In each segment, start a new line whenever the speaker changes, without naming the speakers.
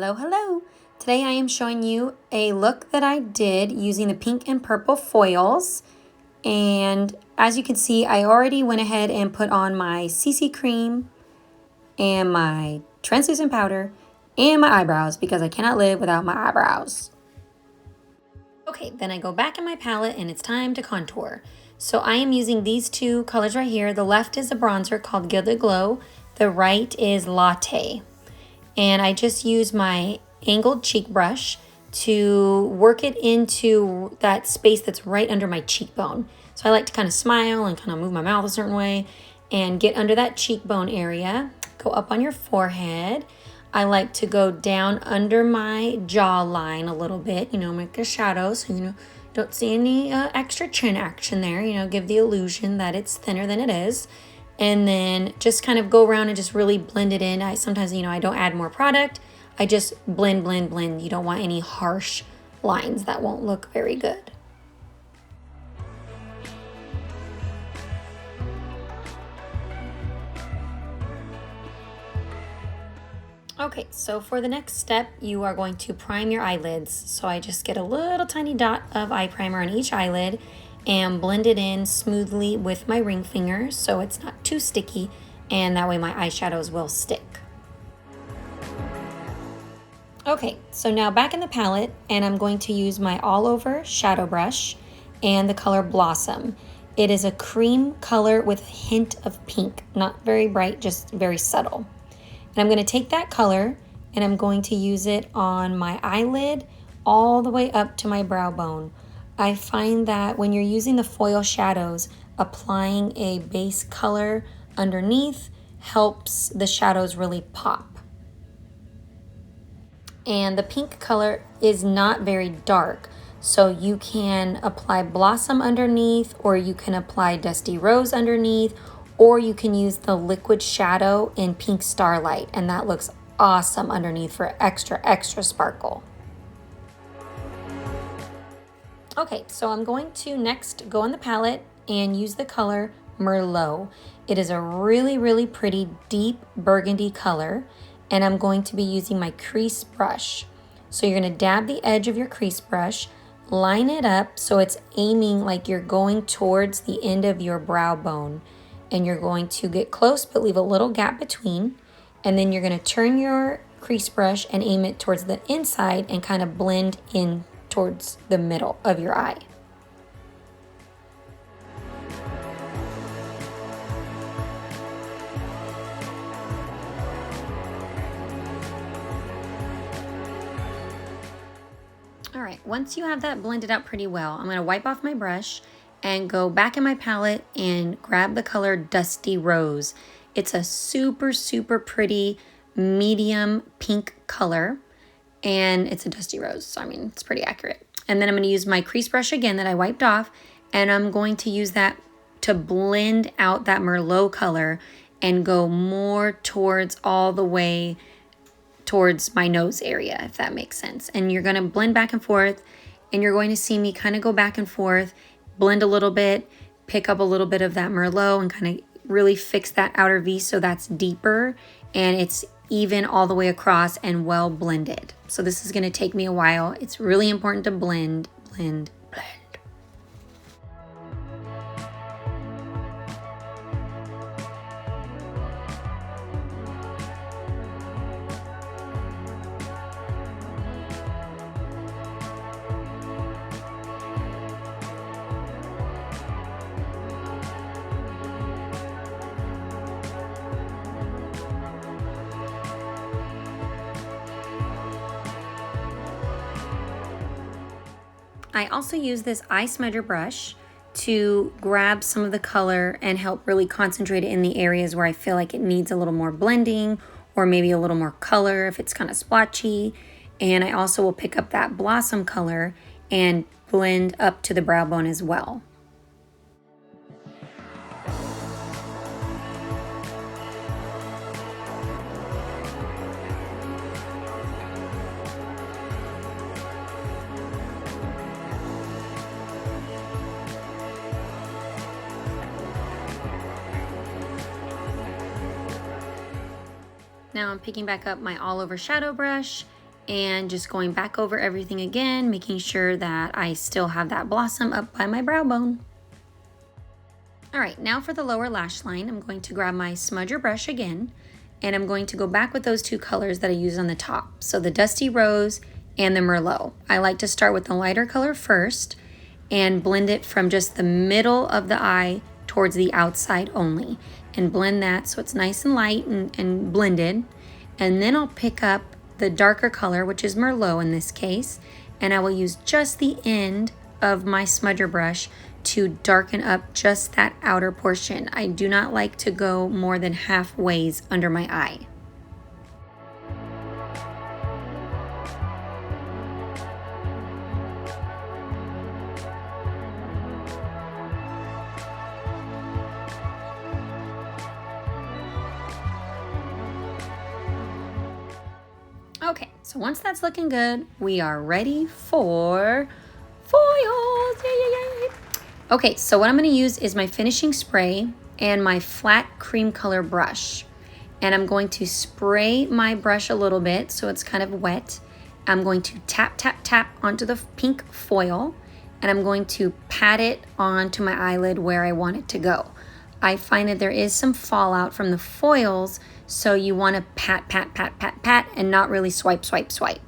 Hello, hello. Today I am showing you a look that I did using the pink and purple foils. And as you can see, I already went ahead and put on my CC cream and my translucent powder and my eyebrows because I cannot live without my eyebrows. Okay, then I go back in my palette and it's time to contour. So I am using these two colors right here. The left is a bronzer called Gilded Glow. The right is Latte. And I just use my angled cheek brush to work it into that space that's right under my cheekbone. So I like to kind of smile and kind of move my mouth a certain way and get under that cheekbone area. Go up on your forehead. I like to go down under my jawline a little bit, make a shadow so don't see any extra chin action there, give the illusion that it's thinner than it is. And then just kind of go around and just really blend it in. Sometimes, I don't add more product. I just blend. You don't want any harsh lines. That won't look very good. Okay, so for the next step, you are going to prime your eyelids. So I just get a little tiny dot of eye primer on each eyelid and blend it in smoothly with my ring finger so it's not too sticky, and that way my eyeshadows will stick. Okay, so now back in the palette, and I'm going to use my all over shadow brush and the color Blossom. It is a cream color with a hint of pink, not very bright, just very subtle. And I'm going to take that color and I'm going to use it on my eyelid all the way up to my brow bone. I find that when you're using the foil shadows, applying a base color underneath helps the shadows really pop. And the pink color is not very dark, so you can apply Blossom underneath, or you can apply Dusty Rose underneath, or you can use the liquid shadow in Pink Starlight, and that looks awesome underneath for extra sparkle. Okay, so I'm going to next go on the palette and use the color Merlot. It is a really pretty deep burgundy color, and I'm going to be using my crease brush. So you're going to dab the edge of your crease brush, line it up so it's aiming like you're going towards the end of your brow bone. And you're going to get close but leave a little gap between, and then you're going to turn your crease brush and aim it towards the inside and kind of blend in towards the middle of your eye. All right, once you have that blended out pretty well, I'm going to wipe off my brush and go back in my palette and grab the color Dusty Rose. It's a super pretty medium pink color, and it's a dusty rose, so it's pretty accurate. And then I'm going to use my crease brush again that I wiped off, and I'm going to use that to blend out that Merlot color and go more towards all the way towards my nose area, if that makes sense. And you're going to blend back and forth, and you're going to see me kind of go back and forth, blend a little bit, pick up a little bit of that Merlot and kind of really fix that outer V so that's deeper and it's even all the way across and well blended. So this is going to take me a while. It's really important to blend. I also use this eye smudger brush to grab some of the color and help really concentrate it in the areas where I feel like it needs a little more blending or maybe a little more color if it's kind of splotchy. And I also will pick up that Blossom color and blend up to the brow bone as well. Now I'm picking back up my all over shadow brush And just going back over everything again, making sure that I still have that blossom up by my brow bone. All right, now for the lower lash line, I'm going to grab my smudger brush again, and I'm going to go back with those two colors that I used on the top. So the Dusty Rose and the Merlot. I like to start with the lighter color first and blend it from just the middle of the eye towards the outside only. And blend that so it's nice and light and blended. And then I'll pick up the darker color, which is Merlot in this case, and I will use just the end of my smudger brush to darken up just that outer portion. I do not like to go more than halfways under my eye. Okay, so once that's looking good, we are ready for foils. Yay, yay, yay. Okay, so what I'm going to use is my finishing spray and my flat cream color brush. And I'm going to spray my brush a little bit so it's kind of wet. I'm going to tap, tap, tap onto the pink foil, and I'm going to pat it onto my eyelid where I want it to go. I find that there is some fallout from the foils, so you want to pat, pat, pat, pat, pat, and not really swipe, swipe, swipe.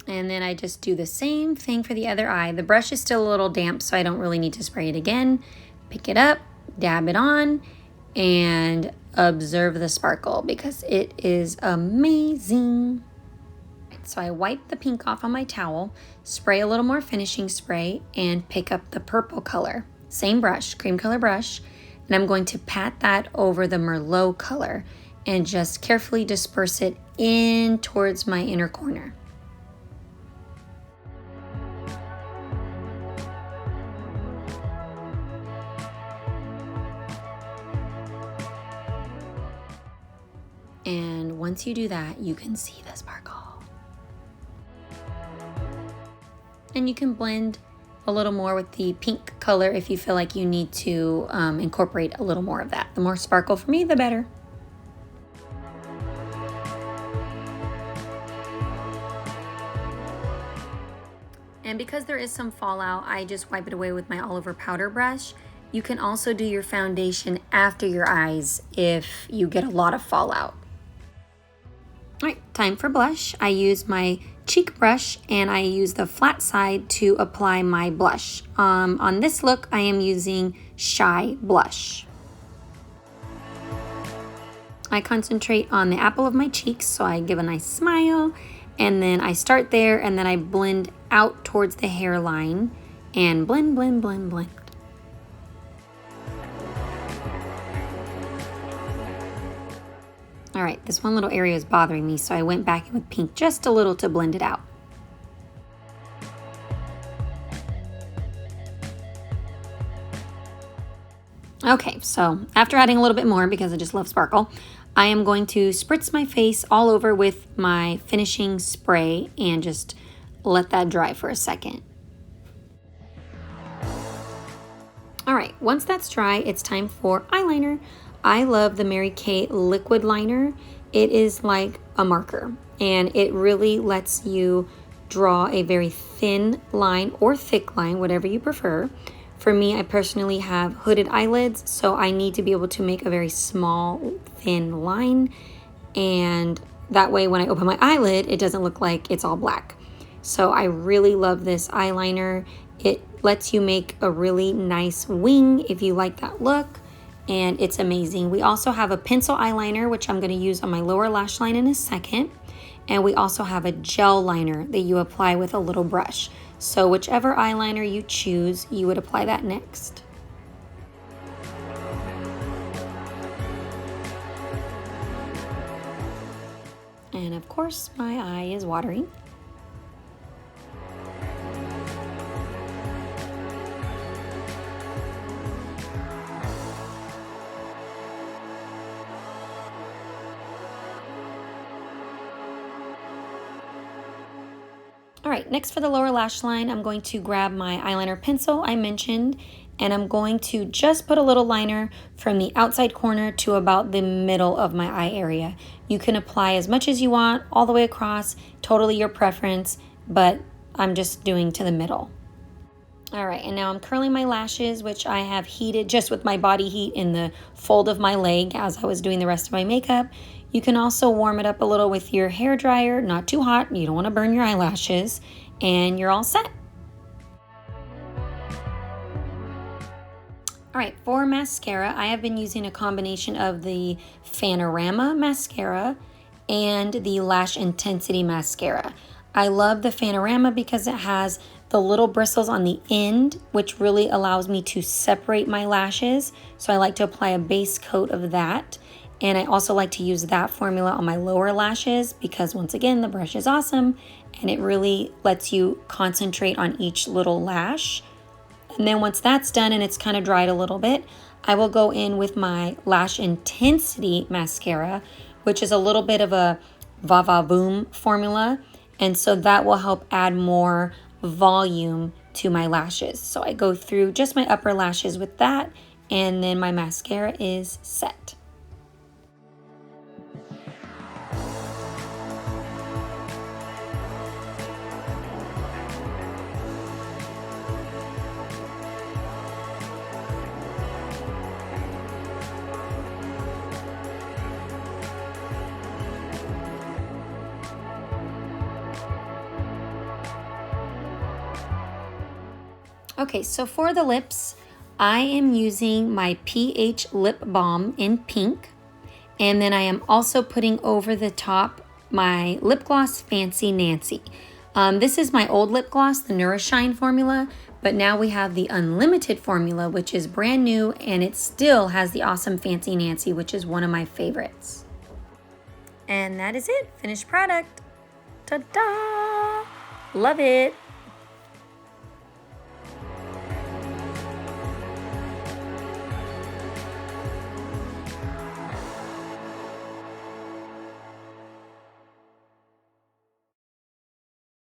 And then I just do the same thing for the other eye. The brush is still a little damp, so I don't really need to spray it again. Pick it up, dab it on, and observe the sparkle because it is amazing. So I wipe the pink off on my towel, spray a little more finishing spray, and pick up the purple color. Same brush, cream color brush, and I'm going to pat that over the Merlot color and just carefully disperse it in towards my inner corner. And once you do that, you can see the sparkle. And you can blend a little more with the pink color if you feel like you need to incorporate a little more of that. The more sparkle for me, the better. And because there is some fallout, I just wipe it away with my all over powder brush. You can also do your foundation after your eyes if you get a lot of fallout. All right, time for blush. I use my cheek brush and I use the flat side to apply my blush. On this look, I am using Shy Blush. I concentrate on the apple of my cheeks, so I give a nice smile, and then I start there and then I blend out towards the hairline and blend, blend, blend, blend. All right, this one little area is bothering me, so I went back in with pink just a little to blend it out. Okay, so after adding a little bit more, because I just love sparkle, I am going to spritz my face all over with my finishing spray and just let that dry for a second. All right, once that's dry, it's time for eyeliner. I love the Mary Kay liquid liner. It is like a marker, and it really lets you draw a very thin line or thick line, whatever you prefer. For me, I personally have hooded eyelids, so I need to be able to make a very small, thin line, and that way when I open my eyelid, it doesn't look like it's all black. So I really love this eyeliner. It lets you make a really nice wing if you like that look, and it's amazing. We also have a pencil eyeliner, which I'm going to use on my lower lash line in a second, and we also have a gel liner that you apply with a little brush. So whichever eyeliner you choose, you would apply that next. And of course, my eye is watering. All right, next for the lower lash line, I'm going to grab my eyeliner pencil I mentioned, and I'm going to just put a little liner from the outside corner to about the middle of my eye area. You can apply as much as you want all the way across, totally your preference, but I'm just doing to the middle. All right, and now I'm curling my lashes, which I have heated just with my body heat in the fold of my leg as I was doing the rest of my makeup. You can also warm it up a little with your hair dryer, not too hot, you don't want to burn your eyelashes, and you're all set. All right, for mascara, I have been using a combination of the Fanorama mascara and the Lash Intensity mascara. I love the Fanorama because it has the little bristles on the end, which really allows me to separate my lashes. So I like to apply a base coat of that. And I also like to use that formula on my lower lashes because once again, the brush is awesome and it really lets you concentrate on each little lash. And then once that's done and it's kind of dried a little bit, I will go in with my Lash Intensity mascara, which is a little bit of a va-va-voom formula. And so that will help add more volume to my lashes. So I go through just my upper lashes with that, and then my mascara is set. Okay, so for the lips, I am using my PH Lip Balm in pink. And then I am also putting over the top my lip gloss Fancy Nancy. This is my old lip gloss, the Nourishine formula, but now we have the Unlimited formula, which is brand new, and it still has the awesome Fancy Nancy, which is one of my favorites. And that is it, finished product. Ta-da! Love it!